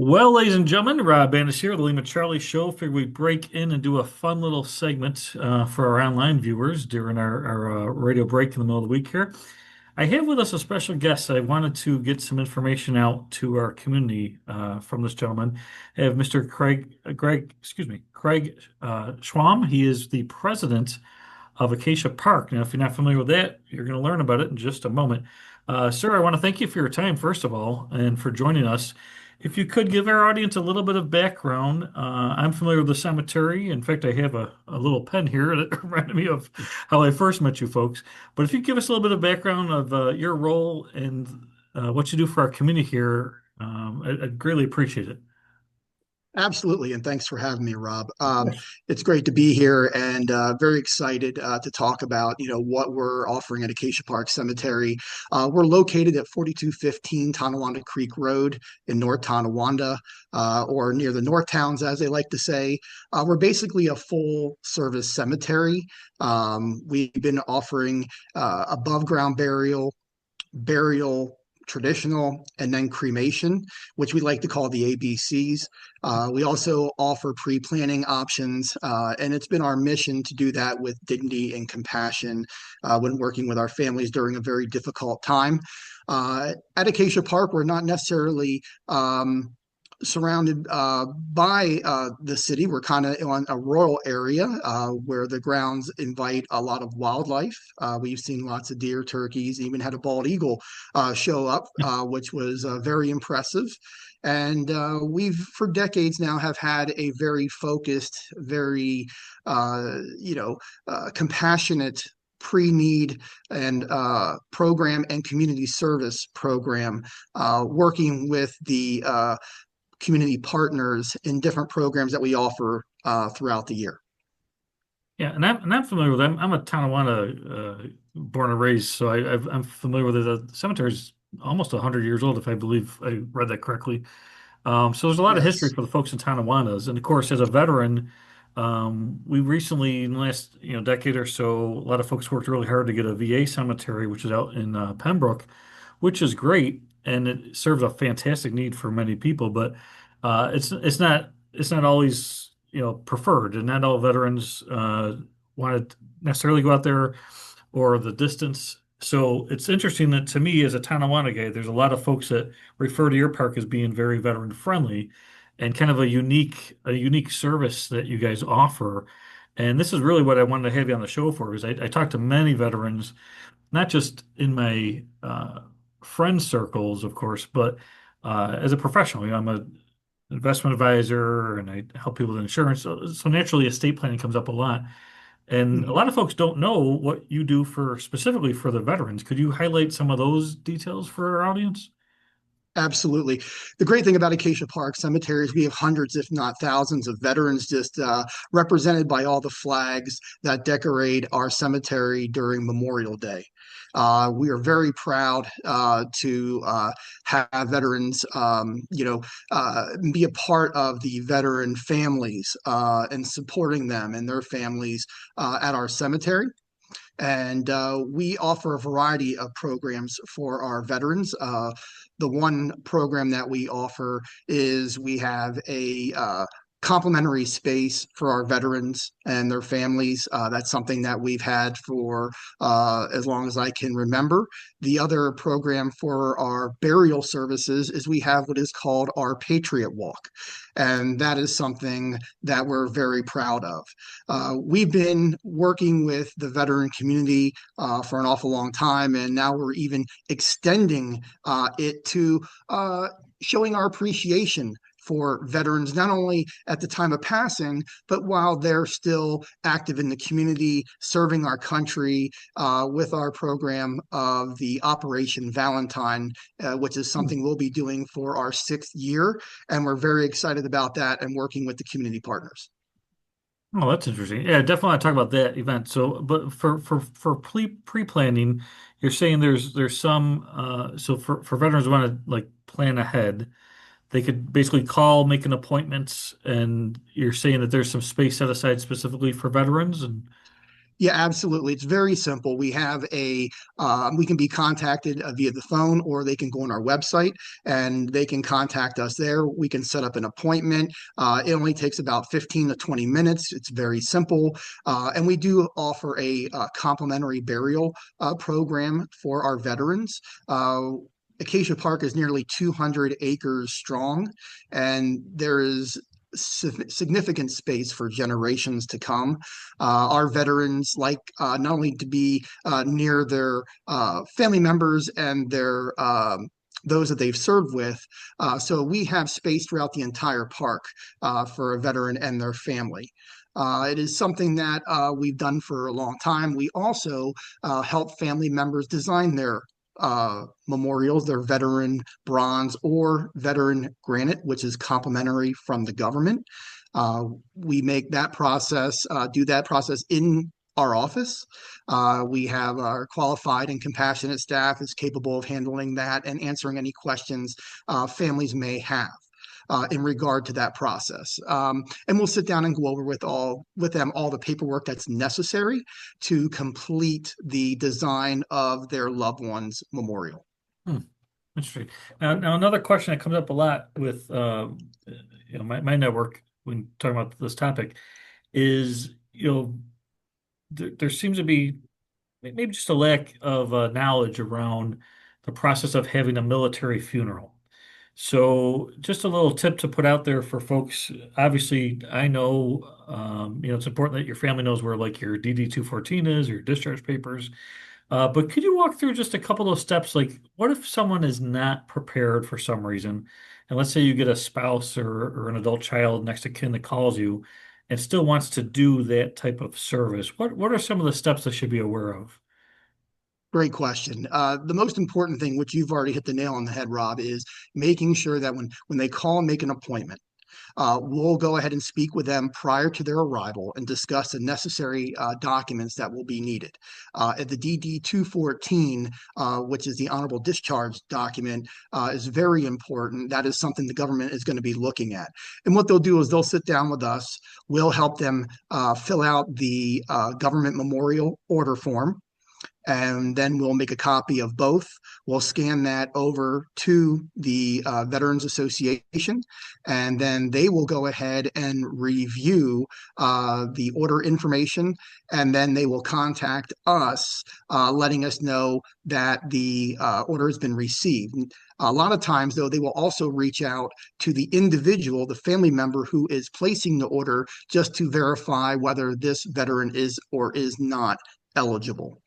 Well, ladies and gentlemen, Rob Bandis here, the Lima Charlie Show. Figured we'd break in and do a fun little segment for our online viewers during our radio break in the middle of the week here. I have with us a special guest. I wanted to get some information out to our community from this gentleman. I have Mr. Craig Schwalm. He is the president of Acacia Park. Now, if you're not familiar with that, you're going to learn about it in just a moment. Sir, I want to thank you for your time, first of all, and for joining us. If you could give our audience a little bit of background, I'm familiar with the cemetery. In fact, I have a little pen here that reminded me of how I first met you folks. But if you give us a little bit of background of your role and what you do for our community here, I'd greatly appreciate it. Absolutely, and thanks for having me, Rob. It's great to be here, and very excited to talk about what we're offering at Acacia Park Cemetery. We're located at 4215 Tonawanda Creek Road in North Tonawanda, or near the North Towns, as they like to say. We're basically a full service cemetery. We've been offering above ground burial, traditional, and then cremation, which we like to call the ABCs. We also offer pre-planning options, and it's been our mission to do that with dignity and compassion when working with our families during a very difficult time. At Acacia Park, we're not necessarily surrounded by the city. We're kind of on a rural area where the grounds invite a lot of wildlife. We've seen lots of deer, turkeys, even had a bald eagle show up, which was very impressive. And we've, for decades now, have had a very focused, very, compassionate pre-need and program and community service program, working with the community partners in different programs that we offer throughout the year. Yeah, and I'm familiar with them. I'm a Tonawanda born and raised, so I'm familiar with it. The cemetery is almost 100 years old, if I believe I read that correctly. So there's a lot of history Yes. for the folks in Tonawandas, and of course, as a veteran, we recently, in the last decade or so, a lot of folks worked really hard to get a VA cemetery, which is out in Pembroke, which is great, and it serves a fantastic need for many people. But it's not always preferred, and not all veterans want to necessarily go out there or the distance. So it's interesting that to me, as a Tonawanda guy, there's a lot of folks that refer to your park as being very veteran friendly and kind of a unique service that you guys offer. And this is really what I wanted to have you on the show for, because I talked to many veterans, not just in my friend circles, of course, but as a professional. I'm an investment advisor and I help people with insurance. So naturally, estate planning comes up a lot. And a Mhm. lot of folks don't know what you do for specifically for the veterans. Could you highlight some of those details for our audience? Absolutely. The great thing about Acacia Park Cemetery is we have hundreds, if not thousands, of veterans just represented by all the flags that decorate our cemetery during Memorial Day. We are very proud to have veterans, be a part of the veteran families and supporting them and their families at our cemetery. And we offer a variety of programs for our veterans. The one program that we offer is we have a complimentary space for our veterans and their families. That's something that we've had for as long as I can remember. The other program for our burial services is we have what is called our Patriot Walk. And that is something that we're very proud of. We've been working with the veteran community for an awful long time, and now we're even extending it to showing our appreciation for veterans, not only at the time of passing, but while they're still active in the community, serving our country with our program of the Operation Valentine, which is Hmm. something we'll be doing for our sixth year. And we're very excited about that and working with the community partners. Oh, that's interesting. Yeah, definitely want to talk about that event. So, but for pre-planning, you're saying there's some so for veterans who want to like plan ahead, they could basically call, make an appointment, and you're saying that there's some space set aside specifically for veterans and Yeah, absolutely. It's very simple. We can be contacted via the phone, or they can go on our website and they can contact us there. We can set up an appointment. It only takes about 15 to 20 minutes. It's very simple. And we do offer a complimentary burial program for our veterans. Acacia Park is nearly 200 acres strong, and there is significant space for generations to come. Our veterans like not only to be near their family members and their those that they've served with. So we have space throughout the entire park for a veteran and their family. It is something that we've done for a long time. We also help family members design their memorials, their veteran bronze or veteran granite, which is complimentary from the government. We make that process, do that process in our office. We have our qualified and compassionate staff is capable of handling that and answering any questions families may have. In regard to that process, and we'll sit down and go over with them all the paperwork that's necessary to complete the design of their loved one's memorial. Hmm. Interesting. Now another question that comes up a lot with my network when talking about this topic is there seems to be maybe just a lack of knowledge around the process of having a military funeral. So just a little tip to put out there for folks. Obviously, I know it's important that your family knows where like your DD-214 is, your discharge papers. But could you walk through just a couple of steps? Like, what if someone is not prepared for some reason? And let's say you get a spouse or an adult child next to kin that calls you and still wants to do that type of service. What are some of the steps they should be aware of? Great question. The most important thing, which you've already hit the nail on the head, Rob, is making sure that when they call and make an appointment, we'll go ahead and speak with them prior to their arrival and discuss the necessary documents that will be needed. At the DD 214, which is the honorable discharge document, is very important. That is something the government is going to be looking at. And what they'll do is they'll sit down with us. We'll help them fill out the government memorial order form, and then we'll make a copy of both. We'll scan that over to the Veterans Association, and then they will go ahead and review the order information, and then they will contact us, letting us know that the order has been received. A lot of times, though, they will also reach out to the individual, the family member who is placing the order, just to verify whether this veteran is or is not eligible.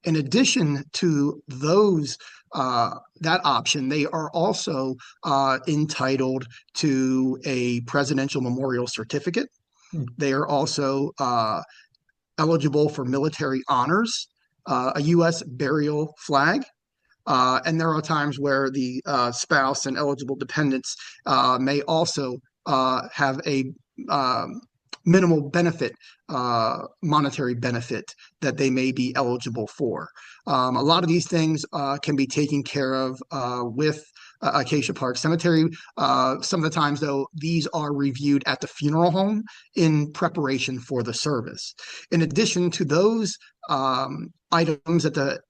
In addition to that option, they are also entitled to a presidential memorial certificate. Hmm. They are also eligible for military honors, a U.S. burial flag. And there are times where the spouse and eligible dependents may also have a minimal benefit, monetary benefit that they may be eligible for. A lot of these things can be taken care of with Acacia Park Cemetery. Some of the times, though, these are reviewed at the funeral home in preparation for the service. In addition to those items that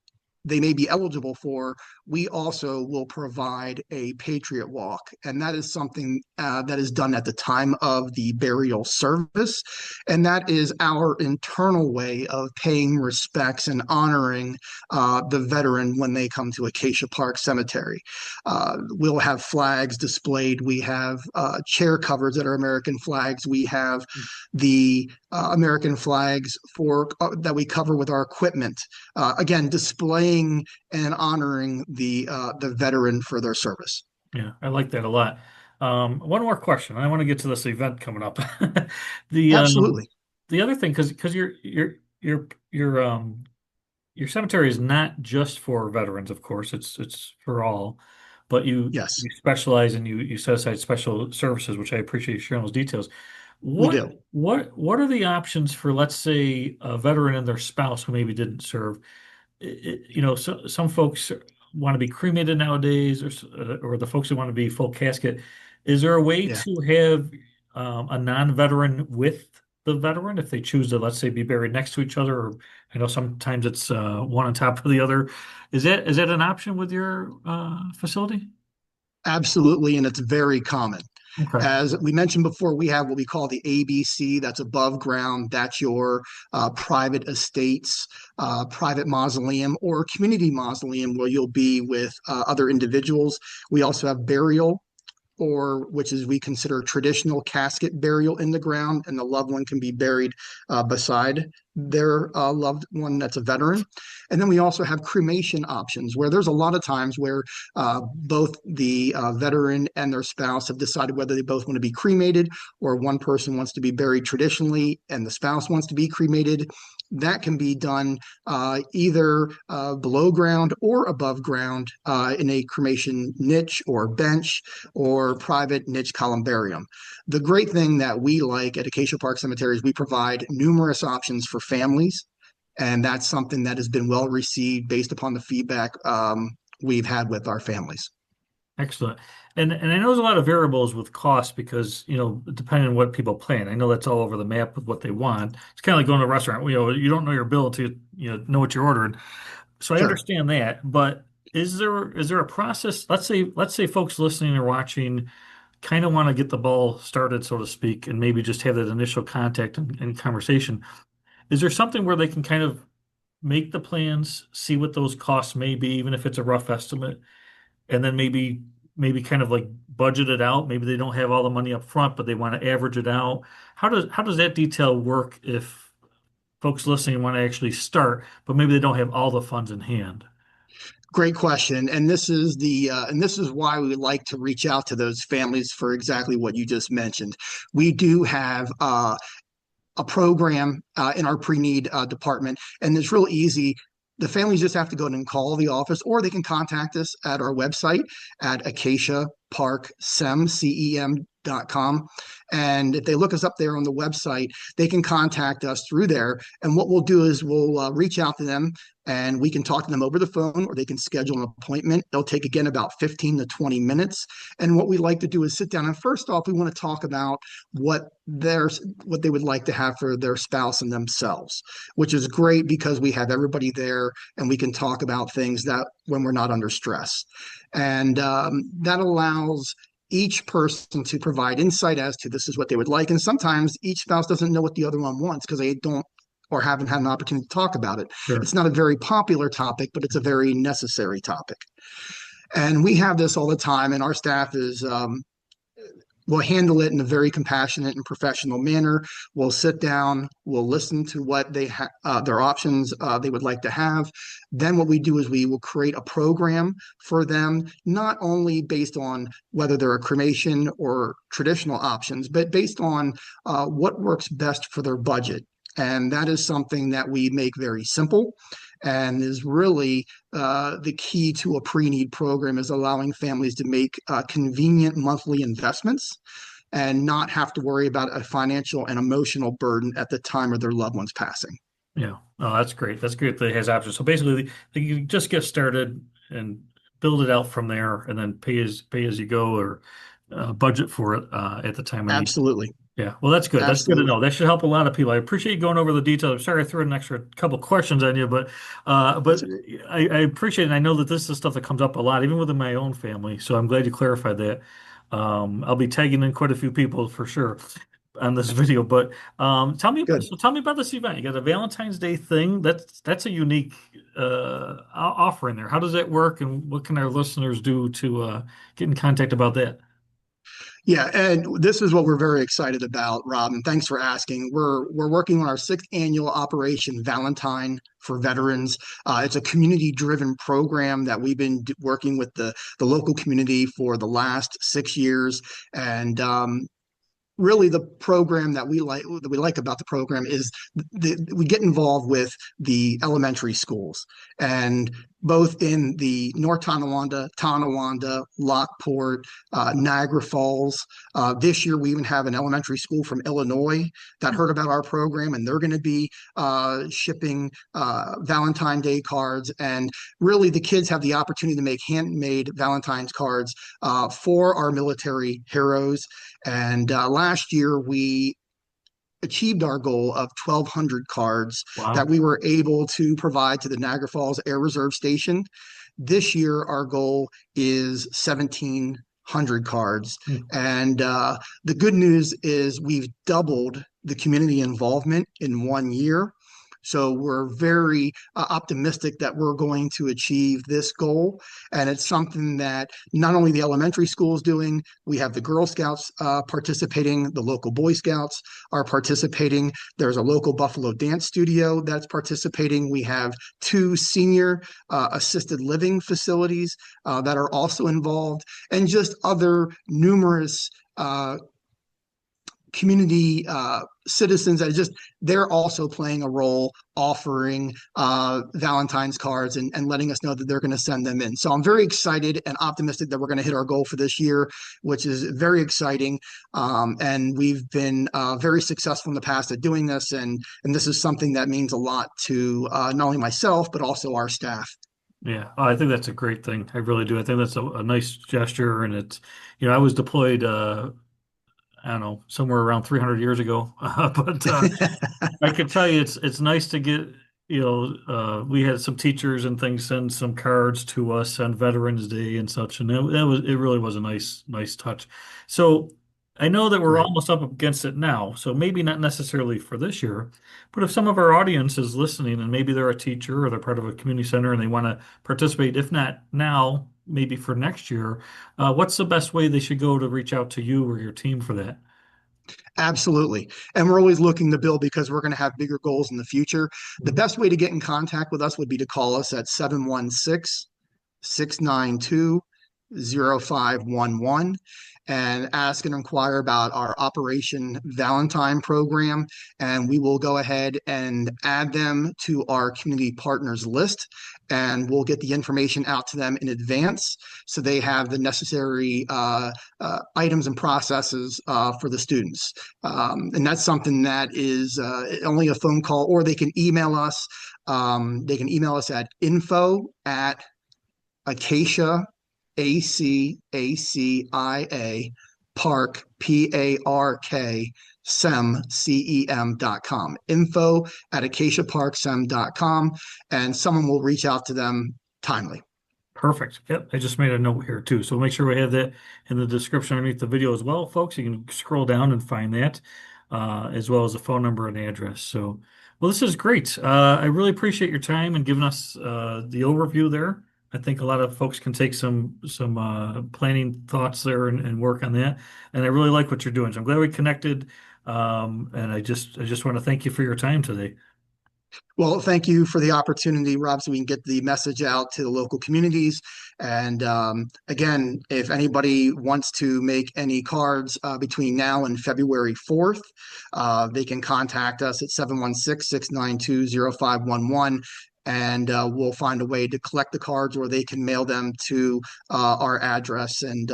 they may be eligible for, we also will provide a Patriot Walk. And that is something that is done at the time of the burial service. And that is our internal way of paying respects and honoring the veteran when they come to Acacia Park Cemetery. We'll have flags displayed. We have chair covers that are American flags. We have the American flags for that we cover with our equipment. Again, displaying and honoring the veteran for their service. Yeah, I like that a lot. One more question. I want to get to this event coming up. The Absolutely. the other thing, because your cemetery is not just for veterans, of course, it's for all, but Yes, you specialize and you set aside special services, which I appreciate you sharing those details. we What do. what are the options for, let's say, a veteran and their spouse who maybe didn't serve? Some folks want to be cremated nowadays, or the folks who want to be full casket. Is there a way Yeah. to have a non-veteran with the veteran if they choose to, let's say, be buried next to each other? Or I know sometimes it's one on top of the other. Is that an option with your facility? Absolutely, and it's very common. Okay. As we mentioned before, we have what we call the ABC, that's above ground. That's your private estates, private mausoleum, or community mausoleum where you'll be with other individuals. We also have burial, or which is we consider traditional casket burial in the ground, and the loved one can be buried beside their loved one that's a veteran. And then we also have cremation options, where there's a lot of times where both the veteran and their spouse have decided whether they both want to be cremated, or one person wants to be buried traditionally and the spouse wants to be cremated. That can be done either below ground or above ground in a cremation niche or bench or private niche columbarium. The great thing that we like at Acacia Park Cemetery is we provide numerous options for families, and that's something that has been well received based upon the feedback we've had with our families. Excellent. And I know there's a lot of variables with cost because, depending on what people plan. I know that's all over the map with what they want. It's kind of like going to a restaurant. You don't know your bill until you know what you're ordering. So I Sure. understand that, but is there a process? Let's say folks listening or watching kind of want to get the ball started, so to speak, and maybe just have that initial contact and conversation. Is there something where they can kind of make the plans, see what those costs may be, even if it's a rough estimate, and then maybe kind of like budget it out? Maybe they don't have all the money up front, but they want to average it out. How does that detail work if folks listening want to actually start, but maybe they don't have all the funds in hand? Great question, and this is why we like to reach out to those families for exactly what you just mentioned. We do have a program in our pre-need department, and it's real easy. The families just have to go in and call the office, or they can contact us at our website at Acacia Park cem.com. And if they look us up there on the website, they can contact us through there. And what we'll do is we'll reach out to them, and we can talk to them over the phone, or they can schedule an appointment. They'll take, again, about 15 to 20 minutes. And what we like to do is sit down, and first off, we want to talk about what they would like to have for their spouse and themselves, which is great because we have everybody there and we can talk about things that when we're not under stress. And that allows each person to provide insight as to this is what they would like. And sometimes each spouse doesn't know what the other one wants because they don't or haven't had an opportunity to talk about it. Sure. It's not a very popular topic, but it's a very necessary topic. And we have this all the time, and our staff is we'll handle it in a very compassionate and professional manner. We'll sit down, we'll listen to what their options they would like to have. Then what we do is we will create a program for them, not only based on whether they're a cremation or traditional options, but based on what works best for their budget. And that is something that we make very simple and is really the key to a pre-need program, is allowing families to make convenient monthly investments and not have to worry about a financial and emotional burden at the time of their loved one's passing. Yeah. Oh, that's great. That's great that it has options. So basically, you just get started and build it out from there, and then pay as you go, or budget for it at the time of need. Absolutely. Yeah. Well, that's good. That's good to Absolutely. know. That should help a lot of people. I appreciate you going over the details. I'm sorry I threw an extra couple questions on you, but uh, That's but I appreciate it. And I know that this is stuff that comes up a lot, even within my own family. So I'm glad you clarified that. I'll be tagging in quite a few people for sure on this video. But good. so tell me about this event. You got a Valentine's Day thing. That's a unique offering there. How does that work, and what can our listeners do to get in contact about that? Yeah, and this is what we're very excited about, Rob, and thanks for asking. We're working on our sixth annual Operation Valentine for veterans. It's a community-driven program that we've been working with the local community for the last 6 years, and really the program that we like about the program is we get involved with the elementary schools, and both in the North Tonawanda, Lockport, Niagara Falls. This year, we even have an elementary school from Illinois that heard about our program, and they're going to be shipping Valentine Day cards. And really, the kids have the opportunity to make handmade Valentine's cards for our military heroes. And last year, we achieved our goal of 1,200 cards that Wow. we were able to provide to the Niagara Falls Air Reserve Station. This year, our goal is 1,700 cards. Hmm. And the good news is we've doubled the community involvement in 1 year. So we're very optimistic that we're going to achieve this goal. And it's something that not only the elementary school is doing, we have the Girl Scouts participating, the local Boy Scouts are participating. There's a local Buffalo dance studio that's participating. We have two senior assisted living facilities that are also involved, and just other numerous community citizens that just they're also playing a role offering Valentine's cards and letting us know that they're going to send them in. So I'm very excited and optimistic that we're going to hit our goal for this year, which is very exciting. And we've been very successful in the past at doing this, and this is something that means a lot to not only myself but also our staff. Yeah, oh, I think that's a great thing. I really do. I think that's a nice gesture, and it's, I was deployed, I don't know, somewhere around 300 years ago, but I can tell you, it's nice to get, we had some teachers and things send some cards to us on Veterans Day and such, and it really was a nice touch. So I know that we're Right. almost up against it now, so maybe not necessarily for this year, but if some of our audience is listening and maybe they're a teacher or they're part of a community center and they want to participate, if not now, maybe for next year, what's the best way they should go to reach out to you or your team for that? Absolutely. And we're always looking to build because we're going to have bigger goals in the future. The best way to get in contact with us would be to call us at 716 692 0511 and ask and inquire about our Operation Valentine program. And we will go ahead and add them to our community partners list. And we'll get the information out to them in advance so they have the necessary items and processes for the students. And that's something that is only a phone call, or they can email us. They can email us at info at Acacia, ACACIA, Park, PARK, SEM.com. Info at acaciaparksem.com, and someone will reach out to them timely. Perfect. Yep. I just made a note here too. So make sure we have that in the description underneath the video as well, folks. You can scroll down and find that, as well as the phone number and address. So, well, this is great. I really appreciate your time and giving us the overview there. I think a lot of folks can take some planning thoughts there and work on that. And I really like what you're doing. So I'm glad we connected. And I just want to thank you for your time today. Well, thank you for the opportunity, Rob, so we can get the message out to the local communities. And again, if anybody wants to make any cards between now and February 4th, they can contact us at 716 692 0511. And we'll find a way to collect the cards, or they can mail them to our address, and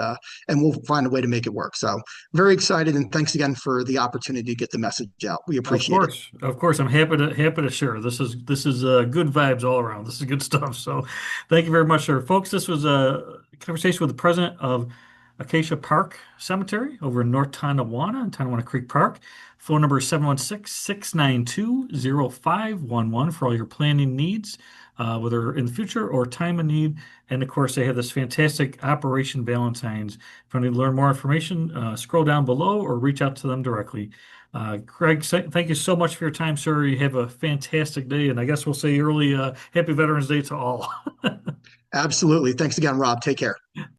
we'll find a way to make it work. So very excited, and thanks again for the opportunity to get the message out. We Of appreciate it. course, of course. I'm happy to share. This is good vibes all around. This is good stuff. So, thank you very much, sir, folks. This was a conversation with the president of Acacia Park Cemetery over in North Tonawanda and Tonawanda Creek Park. Phone number is 716-692-0511 for all your planning needs, whether in the future or time of need. And of course, they have this fantastic Operation Valentine's. If you need to learn more information, scroll down below or reach out to them directly. Craig, thank you so much for your time, sir. You have a fantastic day, and I guess we'll say early Happy Veterans Day to all. Absolutely. Thanks again, Rob. Take care.